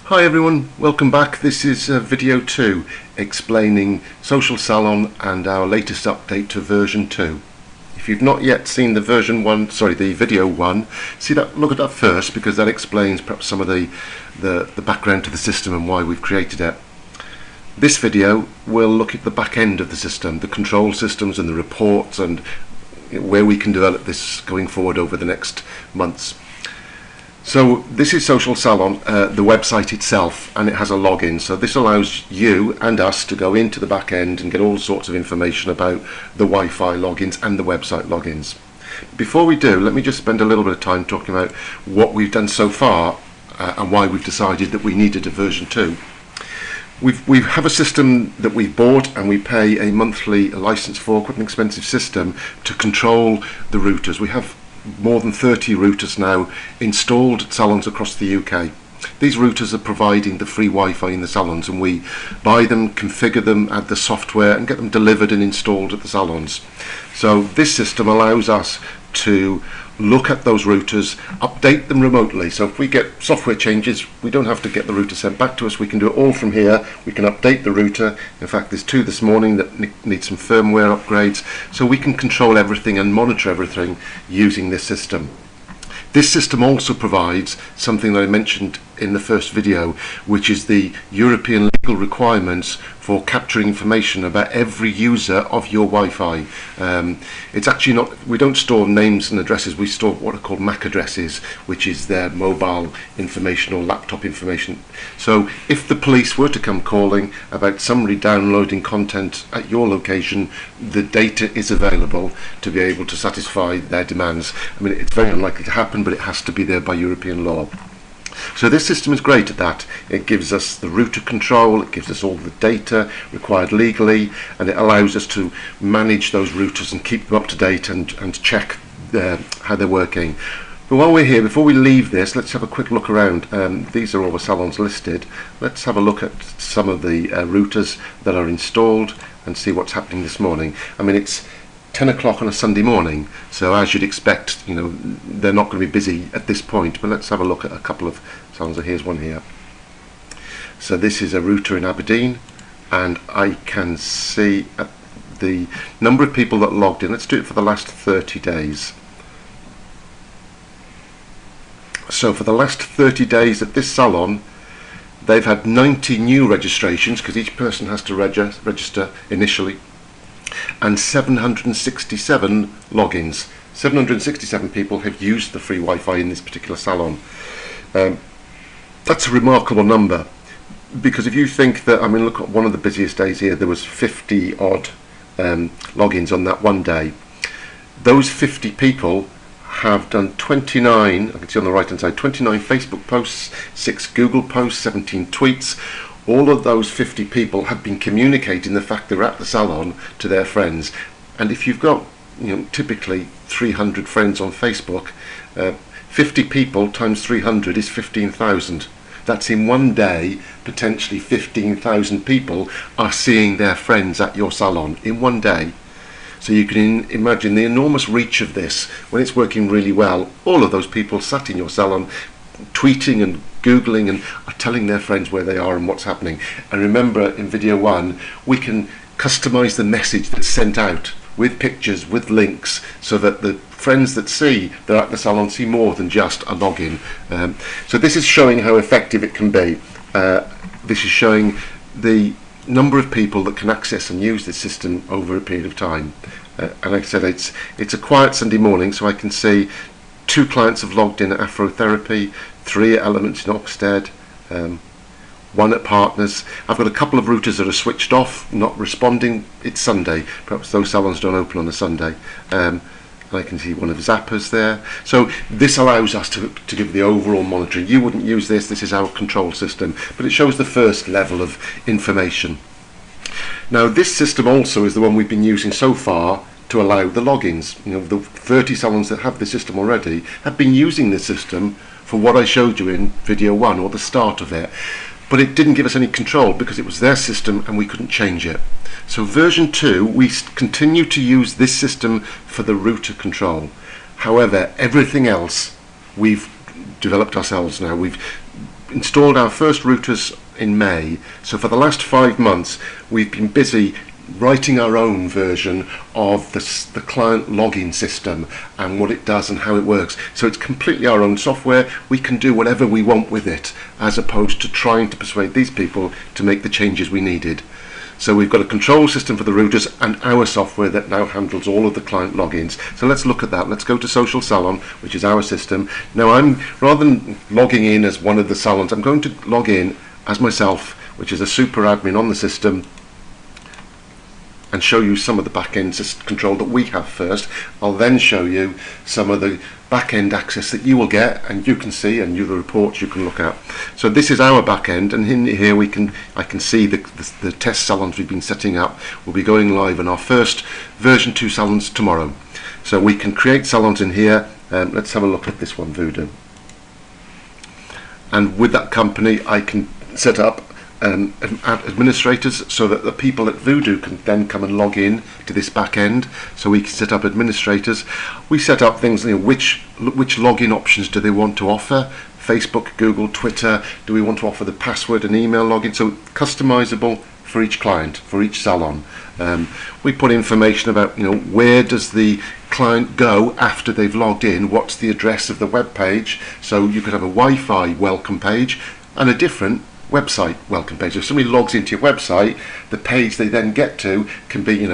Hi everyone, welcome back. This is video 2 explaining Social Salon and our latest update to version 2. If you've not yet seen the the video 1, look at that first, because that explains perhaps some of the background to the system and why we've created it. This video will look at the back end of the system, the control systems and the reports, and where we can develop this going forward over the next months. So this is Social Salon, the website itself, and it has a login. So this allows you and us to go into the back end and get all sorts of information about the Wi-Fi logins and the website logins. Before we do, let me just spend a little bit of time talking about what we've done so far and why we've decided that we needed a version 2. We have a system that we've bought, and we pay a monthly license for, quite an expensive system, to control the routers. We have more than 30 routers now installed at salons across the UK. These routers are providing the free Wi-Fi in the salons, and we buy them, configure them, add the software and get them delivered and installed at the salons. So this system allows us to look at those routers, update them remotely. So if we get software changes, we don't have to get the router sent back to us. We can do it all from here. We can update the router. In fact, there's 2 this morning that need some firmware upgrades. So we can control everything and monitor everything using this system. This system also provides something that I mentioned in the first video, which is the European legal requirements for capturing information about every user of your Wi-Fi. It's actually not, we don't store names and addresses, we store what are called MAC addresses, which is their mobile information or laptop information. So if the police were to come calling about somebody downloading content at your location, the data is available to be able to satisfy their demands. I mean, it's very unlikely to happen, but it has to be there by European law. So this system is great at that. It gives us the router control, it gives us all the data required legally, and it allows us to manage those routers and keep them up to date and check how they're working. But while we're here, before we leave this, let's have a quick look around. These are all the salons listed. Let's have a look at some of the routers that are installed and see what's happening this morning. I mean, it's 10 o'clock on a Sunday morning, so as you'd expect, you know, they're not going to be busy at this point. But let's have a look at a couple of salons. Here's one here. So this is a router in Aberdeen, and I can see the number of people that logged in. Let's do it for the last 30 days. So for the last 30 days at this salon, they've had 90 new registrations, because each person has to register initially, and 767 logins. 767 people have used the free Wi-Fi in this particular salon. That's a remarkable number, because if you think that, I mean, look at one of the busiest days here, there was 50 odd logins on that one day. Those 50 people have done 29, I can see on the right hand side, 29 Facebook posts, 6 Google posts, 17 tweets. All of those 50 people have been communicating the fact they're at the salon to their friends. And if you've got, you know, typically 300 friends on Facebook, 50 people times 300 is 15,000. That's in one day. Potentially 15,000 people are seeing their friends at your salon in one day. So you can imagine the enormous reach of this. When it's working really well, all of those people sat in your salon tweeting and Googling and are telling their friends where they are and what's happening. And remember, in video 1, we can customize the message that's sent out with pictures, with links, so that the friends that see they're at the salon see more than just a login. So this is showing how effective it can be. This is showing the number of people that can access and use this system over a period of time. And like I said, it's a quiet Sunday morning, so I can see 2 clients have logged in at Afrotherapy, 3 at Elements in Oxted, 1 at Partners. I've got a couple of routers that are switched off, not responding. It's Sunday, perhaps those salons don't open on a Sunday. And I can see one of Zappa's there. So this allows us to give the overall monitoring. You wouldn't use this, this is our control system, but it shows the first level of information. Now this system also is the one we've been using so far to allow the logins. You know, the 30 salons that have the system already have been using this system for what I showed you in video 1, or the start of it. But it didn't give us any control because it was their system and we couldn't change it. So version 2, we continue to use this system for the router control. However, everything else we've developed ourselves now. We've installed our first routers in May, so for the last 5 months we've been busy writing our own version of the client login system and what it does and how it works. So it's completely our own software. We can do whatever we want with it, as opposed to trying to persuade these people to make the changes we needed. So we've got a control system for the routers and our software that now handles all of the client logins. So let's look at that. Let's go to Social Salon, which is our system. Now rather than logging in as one of the salons, I'm going to log in as myself, which is a super admin on the system, and show you some of the back-end control that we have first. I'll then show you some of the back-end access that you will get and you can see, and the reports you can look at. So this is our back-end, and in here I can see the test salons we've been setting up. We'll be going live on our first version 2 salons tomorrow. So we can create salons in here. Let's have a look at this one, Voodoo. And with that company I can set up administrators, so that the people at Voodoo can then come and log in to this back end. So we can set up administrators. We set up things, which login options do they want to offer? Facebook, Google, Twitter. Do we want to offer the password and email login? So customizable for each client, for each salon. We put information about where does the client go after they've logged in, what's the address of the web page. So you could have a Wi-Fi welcome page and a different website welcome page. If somebody logs into your website, the page they then get to can be,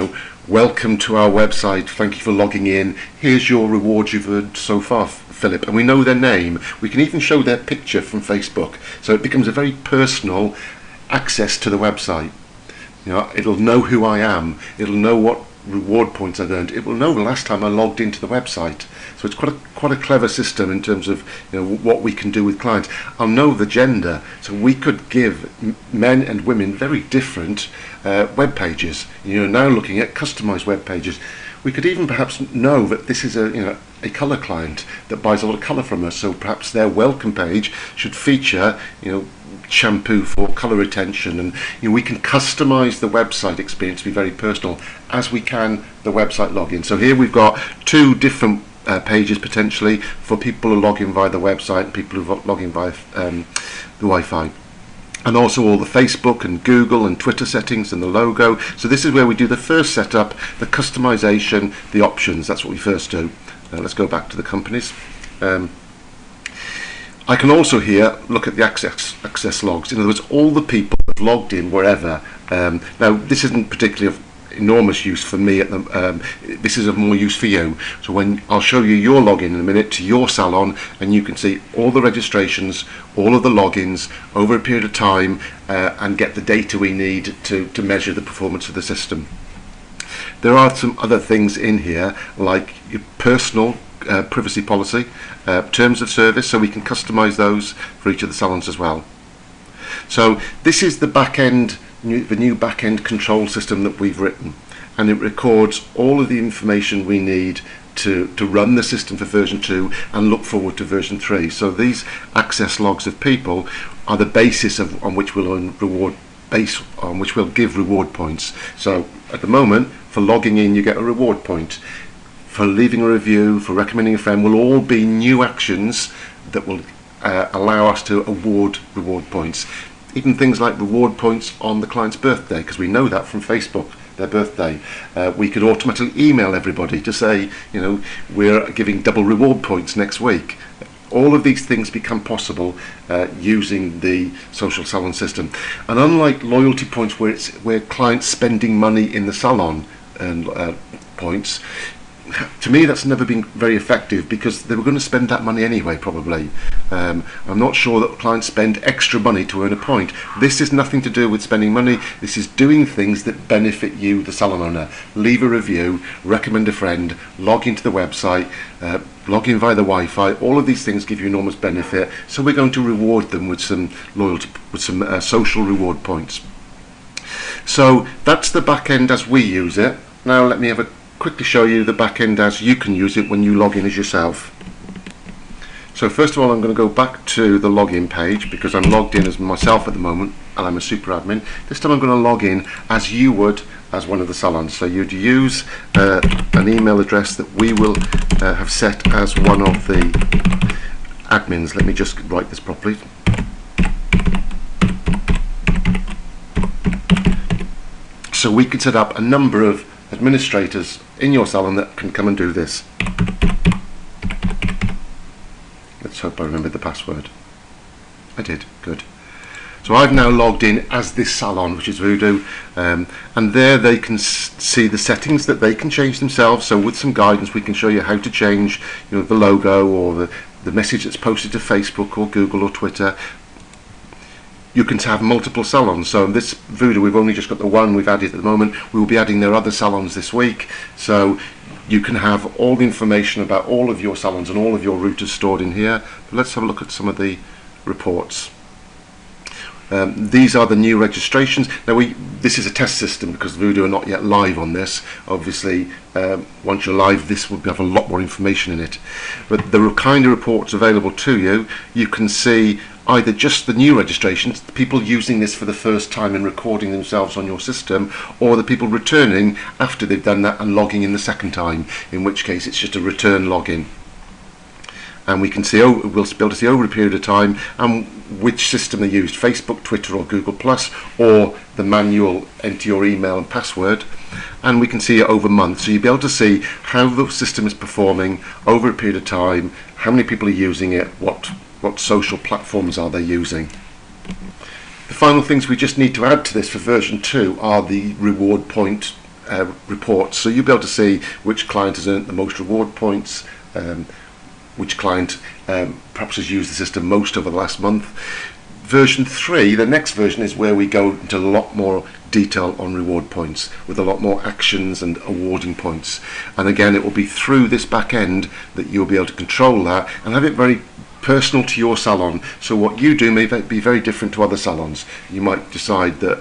welcome to our website, thank you for logging in, here's your rewards you've earned so far, Philip. And we know their name. We can even show their picture from Facebook, so it becomes a very personal access to the website. It'll know who I am, it'll know what reward points I've earned, it will know the last time I logged into the website. So it's quite a clever system in terms of what we can do with clients. I'll know the gender, so we could give men and women very different web pages. Now looking at customized web pages, we could even perhaps know that this is a colour client that buys a lot of colour from us, so perhaps their welcome page should feature shampoo for colour retention, and we can customize the website experience to be very personal, as we can the website login. So here we've got 2 different pages potentially for people who log in via the website and people who log in via the Wi-Fi, and also all the Facebook and Google and Twitter settings and the logo. So this is where we do the first setup, the customization, the options. That's what we first do. Let's go back to the companies. I can also here look at the access logs. In other words, all the people that have logged in wherever. Now this isn't particularly of enormous use for me at the this is of more use for you. So when I'll show you your login in a minute to your salon, and you can see all the registrations, all of the logins over a period of time, and get the data we need to measure the performance of the system. There are some other things in here, like your personal privacy policy, terms of service, so we can customize those for each of the salons as well. So this is the back end, the new back-end control system that we've written, and it records all of the information we need to run the system for version 2 and look forward to version 3. So these access logs of people are the basis on which we'll earn on which we'll give reward points. So at the moment, for logging in you get a reward point, for leaving a review, for recommending a friend, will all be new actions that will allow us to award reward points. Even things like reward points on the client's birthday, because we know that from Facebook, their birthday. We could automatically email everybody to say, we're giving double reward points next week. All of these things become possible using the Social Salon system. And unlike loyalty points, where clients spending money in the salon and points, to me that's never been very effective, because they were going to spend that money anyway probably. I'm not sure that clients spend extra money to earn a point. This is nothing to do with spending money. This is doing things that benefit you, the salon owner. Leave a review, recommend a friend, log into the website, log in via the Wi-Fi. All of these things give you enormous benefit, so we're going to reward them with some loyalty, with some social reward points. So that's the back end as we use it. Now let me quickly show you the back end as you can use it when you log in as yourself. So first of all, I'm going to go back to the login page, because I'm logged in as myself at the moment and I'm a super admin. This time I'm going to log in as you would as one of the salons. So you'd use an email address that we will have set as one of the admins. Let me just write this properly. So we can set up a number of administrators in your salon that can come and do this. Let's hope I remembered the password. I did, good. So I've now logged in as this salon, which is Voodoo, and there they can see the settings that they can change themselves. So with some guidance we can show you how to change, you know, the logo or the message that's posted to Facebook or Google or Twitter. You can have multiple salons. So in this Voodoo we've only just got the one we've added at the moment. We will be adding their other salons this week, so you can have all the information about all of your salons and all of your routers stored in here. But let's have a look at some of the reports. These are the new registrations. Now this is a test system because Voodoo are not yet live on this. Obviously once you're live this will have a lot more information in it. But the kind of reports available to you, you can see either just the new registrations, the people using this for the first time and recording themselves on your system, or the people returning after they've done that and logging in the second time, in which case it's just a return login. And we can see, we'll be able to see over a period of time and which system they used, Facebook, Twitter or Google+, or the manual enter your email and password, and we can see it over months. So you'll be able to see how the system is performing over a period of time, how many people are using it, what social platforms are they using. The final things we just need to add to this for version 2 are the reward point reports. So you'll be able to see which client has earned the most reward points, which client perhaps has used the system most over the last month. Version 3, the next version, is where we go into a lot more detail on reward points with a lot more actions and awarding points. And again, it will be through this back end that you'll be able to control that and have it very personal to your salon. So what you do may be very different to other salons. You might decide that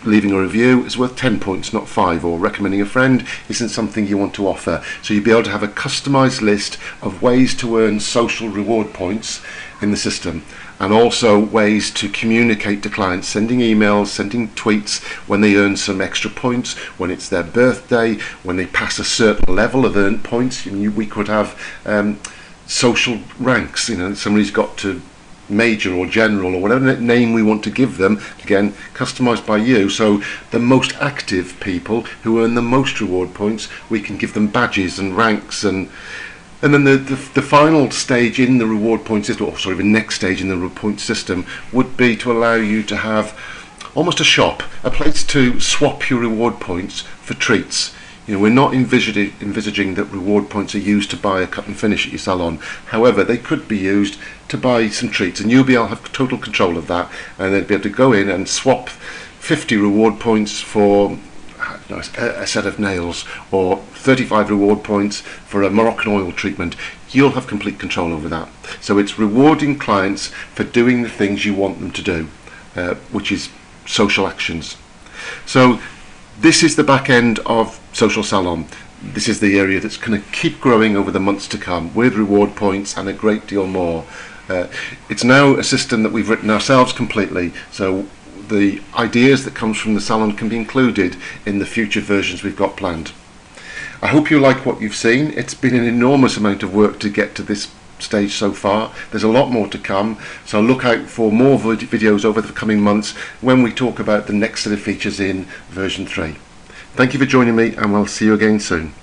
leaving a review is worth 10 points, not 5, or recommending a friend isn't something you want to offer. So you'll be able to have a customized list of ways to earn social reward points in the system, and also ways to communicate to clients, sending emails, sending tweets when they earn some extra points, when it's their birthday, when they pass a certain level of earned points. We could have social ranks, you know, somebody's got to major or general or whatever name we want to give them, again customized by you. So the most active people who earn the most reward points, we can give them badges and ranks, and then the final stage in the reward point system, or sorry, the next stage in the reward point system would be to allow you to have almost a shop, a place to swap your reward points for treats. You know, we're not envisaging that reward points are used to buy a cut and finish at your salon. However, they could be used to buy some treats, and you'll be able to have total control of that, and they'd be able to go in and swap 50 reward points for a set of nails, or 35 reward points for a Moroccan oil treatment. You'll have complete control over that. So it's rewarding clients for doing the things you want them to do, which is social actions. So this is the back end of Social Salon. This is the area that's going to keep growing over the months to come with reward points and a great deal more. It's now a system that we've written ourselves completely, so the ideas that comes from the salon can be included in the future versions we've got planned. I hope you like what you've seen. It's been an enormous amount of work to get to this stage so far. There's a lot more to come, so look out for more videos over the coming months when we talk about the next set of features in version 3. Thank you for joining me, and we'll see you again soon.